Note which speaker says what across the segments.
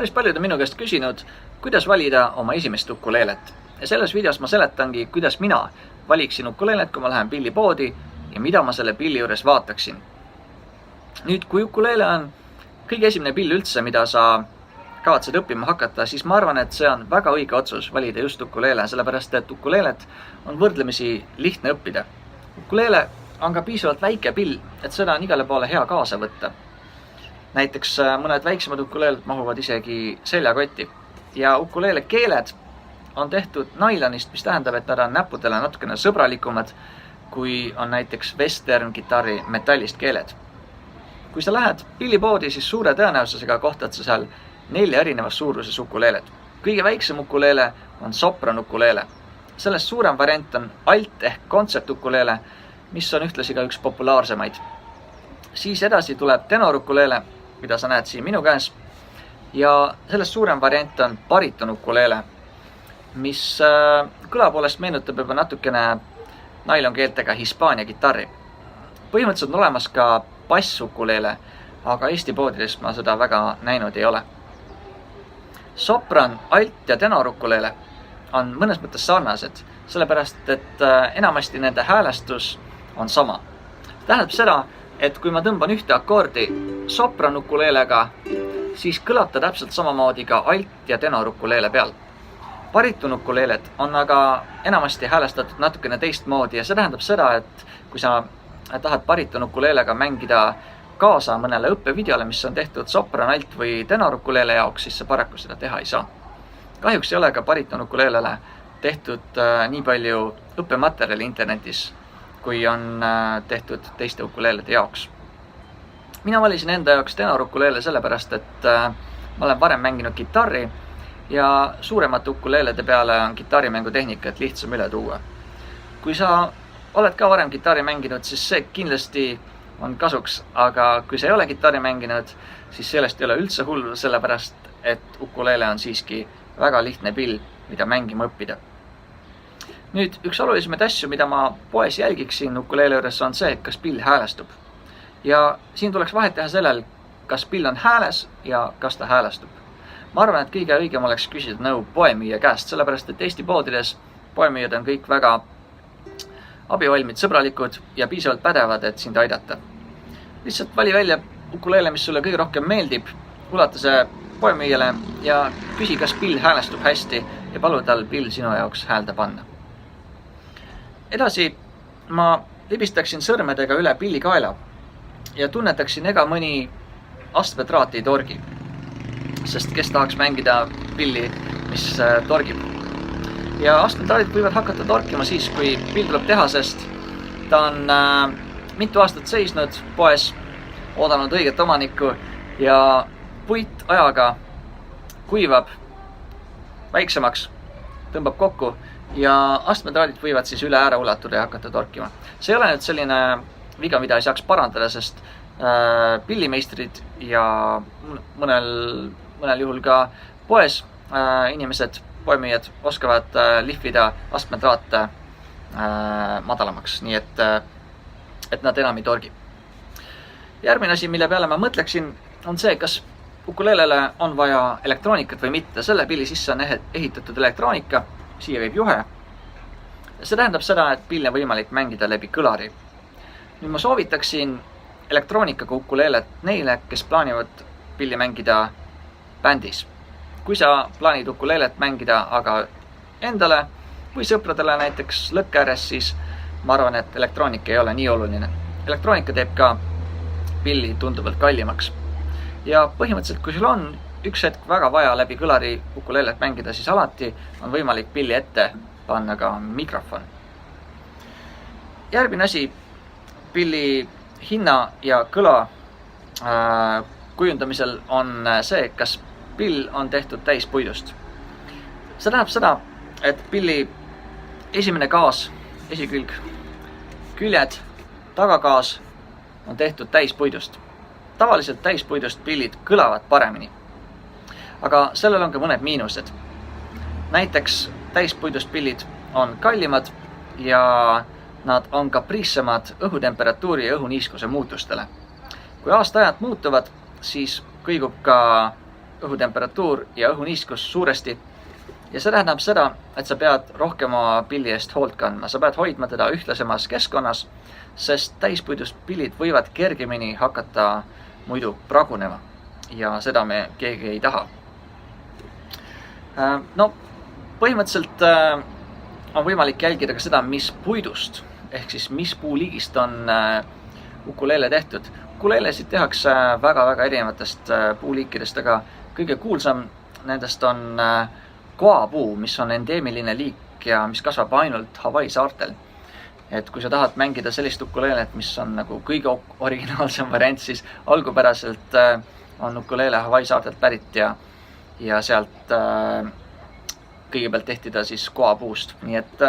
Speaker 1: Päris paljud on minu käest küsinud, kuidas valida oma esimest ukuleelet. Ja selles videos ma seletangi, kuidas mina valiksin ukuleelet, kui ma lähen pillipoodi ja mida ma selle pilli juures vaataksin. Nüüd, kui ukuleele on kõige esimene pill üldse, mida sa kavatsed õppima hakata, siis ma arvan, et see on väga õige otsus valida just ukuleele, sellepärast et ukuleelet on võrdlemisi lihtne õppida. Ukuleele on ka piisavalt väike pill, et seda on igale poole hea kaasa võtta. Näiteks mõned väiksemad ukuleeled mahuvad isegi seljakotti. Ja ukuleele keeled on tehtud nailonist, mis tähendab, et nad on näppudele natukene sõbralikumad, kui on näiteks western kitarri metallist keeled. Kui sa lähed pillipoodi, siis suure tõenäosusega kohtad sa seal 4 erinevas suuruses ukuleeled. Kõige väiksem ukuleele on sopran ukuleele. Sellest suurem variant on alt ehk kontsertukuleele, mis on ühtlasi ka üks populaarsemaid. Siis edasi tuleb tenor ukuleele, mida sa näed siin minu käes. Ja sellest suurem variant on bariton ukuleele, mis kõla poolest meenutab juba natukene nailonkeeltega Hispaania kitarri. Põhimõtteliselt on olemas ka bassukuleele, aga Eesti poodides ma seda väga näinud ei ole. Sopran, alt ja tenor ukuleele on mõnes mõttes sarnased, sellepärast et enamasti nende häälestus on sama. Tähendab seda, et kui ma tõmban ühte akordi sopran ukuleelega, siis kõlab ta täpselt samamoodi ka alt ja tenor ukuleele peal. Bariton ukuleeled on aga enamasti häälestatud natukene teistmoodi ja see tähendab seda, et kui sa tahad bariton ukuleelega mängida kaasa mõnele õppevideole, mis on tehtud sopran, alt või tenor ukuleele jaoks, siis sa paraku seda teha ei saa. Kahjuks ei ole ka bariton ukuleelele tehtud nii palju õppematerjali internetis, kui on tehtud teiste ukuleelede jaoks. Mina valisin enda jaoks tenor ukuleele sellepärast, et ma olen varem mänginud kitarri ja suuremate ukuleelede peale on kitarrimängutehnikat lihtsam üle tuua. Kui sa oled ka varem kitarri mänginud, siis see kindlasti on kasuks, aga kui sa ei ole kitarri mänginud, siis sellest ei ole üldse hullu, sellepärast, et ukuleele on siiski väga lihtne pill, mida mängima õppida. Nüüd, üks olulisemaid asju, mida ma poes jälgiksin ukuleele juures, on see, kas pill häälestub. Ja siin tuleks vahet teha sellel, kas pill on hääles ja kas ta häälestub. Ma arvan, et kõige õigem oleks küsida nõu poemüüja käest, sellepärast, et Eesti poodides poemüüjad on kõik väga abivalmid, sõbralikud ja piisavalt pädevad, et sind aidata. Lihtsalt vali välja ukuleele, mis sulle kõige rohkem meeldib, ulata see poemüüjale ja küsi, kas pill häälestub hästi ja palu tal pill sinu jaoks häälde panna. Edasi ma libistaksin sõrmedega üle pilli kaela ja tunnetaksin, ega mõni astmetraat ei torgi, sest kes tahaks mängida pilli, mis torgib. Ja astmetraadid võivad hakata torkima siis, kui pill tuleb tehasest. Ta on mitu aastat seisnud poes, oodanud õiget omanikku ja puit ajaga kuivab väiksemaks, tõmbab kokku ja astmetraadid võivad siis üle ääre ulatuda ja hakata torkima. See ei ole nüüd selline viga, mida ei saaks parandada, sest pillimeistrid ja mõnel juhul ka poes inimesed, poemüüjad oskavad lihvida astmetraate madalamaks, nii et nad enam ei torgi. Järgmine asi, mille peale ma mõtleksin, on see, kas ukuleelele on vaja elektroonikat või mitte. Selle pilli sisse on ehitatud elektroonika, siia käib juhe. See tähendab seda, et pilli on võimalik mängida läbi kõlari. Nüüd ma soovitaksin elektroonikaga ukuleelet neile, kes plaanivad pilli mängida bändis. Kui sa plaanid ukuleelet mängida aga endale või sõpradele näiteks lõkke ääres, siis ma arvan, et elektroonika ei ole nii oluline. Elektroonika teeb ka pilli tunduvalt kallimaks. Ja põhimõtteliselt, kui sul on üks hetk väga vaja läbi kõlari ukuleelet mängida, siis alati on võimalik pilli ette panna ka mikrofon. Järgmine asi pilli hinna ja kõla kujundamisel on see, kas pill on tehtud täispuidust. See tähendab seda, et pilli esimene gaas, esikülg, küljed, tagagaas on tehtud täispuidust. Tavaliselt täispuidust pillid kõlavad paremini. Aga sellel on ka mõned miinused. Näiteks täispuidust pillid on kallimad ja nad on kapriissemad õhutemperatuuri ja õhuniiskuse muutustele. Kui aasta-ajad muutuvad, siis kõigub ka õhutemperatuur ja õhuniiskus suuresti. Ja see tähendab seda, et sa pead rohkem oma pilli eest hoolt kandma. Sa pead hoidma teda ühtlasemas keskkonnas, sest täispuidust pillid võivad kergemini hakata muidu pragunema. Ja seda me keegi ei taha. No, põhimõtteliselt on võimalik jälgida ka seda, mis puidust, ehk siis mis puuliigist on ukuleele tehtud. Ukuleelesid tehakse väga-väga erinevatest puuliikidest, aga kõige kuulsam nendest on koapuu, mis on endeemiline liik ja mis kasvab ainult Hawaii saartel. Et kui sa tahad mängida sellist ukuleelet, mis on nagu kõige originaalsem variant, siis algupäraselt on ukuleele Hawaii saartelt pärit ja sealt kõigepealt tehti ta siis koapuust. Nii et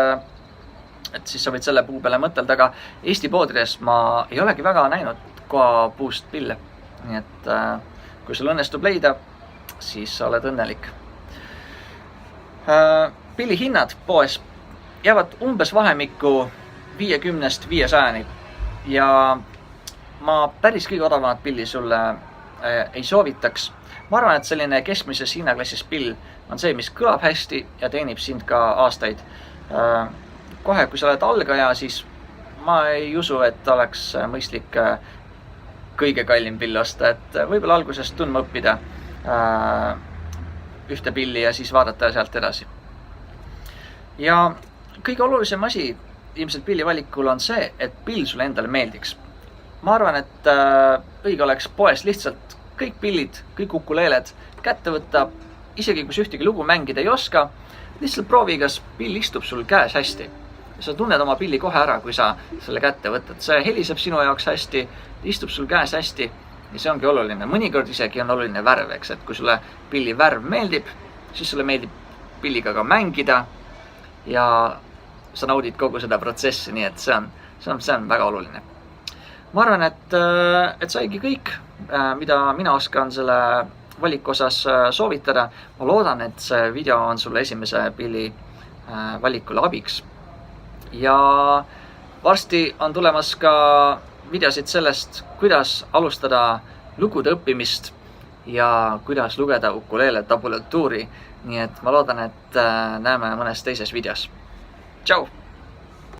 Speaker 1: siis sa võid selle puu peale mõtelda, aga Eesti poodides ma ei olegi väga näinud koapuust pille. Nii et kui sul õnnestub leida, siis sa oled õnnelik. Pilli hinnad poes jäävad umbes vahemikku 50–500 ja ma päris kõige odavamat pilli sulle ei soovitaks. Ma arvan, et selline keskmises hinnaklassis pill on see, mis kõlab hästi ja teenib sind ka aastaid. Kohe, kui sa oled algaja, siis ma ei usu, et oleks mõistlik kõige kallim pill osta, et võib-olla algusest tundma õppida ühte pilli ja siis vaadata sealt edasi. Ja kõige olulisem asi ilmselt pilli valikul on see, et pill sulle endale meeldiks. Ma arvan, et õige oleks poes lihtsalt kõik pillid, kõik ukuleeled kätte võtta, isegi kui ühtegi lugu mängida ei oska, lihtsalt proovi, kas pill istub sul käes hästi. Sa tunned oma pilli kohe ära, kui sa selle kätte võtad. See heliseb sinu jaoks hästi, istub sul käes hästi ja see ongi oluline. Mõnikord isegi on oluline värv, eks, et kui sulle pilli värv meeldib, siis sulle meeldib pilliga ka mängida ja sa naudid kogu seda protsessi, nii et see on väga oluline. Ma arvan, et saigi kõik, mida mina oskan selle valiku osas soovitada. Ma loodan, et see video on sulle esimese pilli valikule abiks. Ja varsti on tulemas ka videosid sellest, kuidas alustada lugude õppimist ja kuidas lugeda ukuleele tabulatuuri. Nii et ma loodan, et näeme mõnes teises videos. Tšau!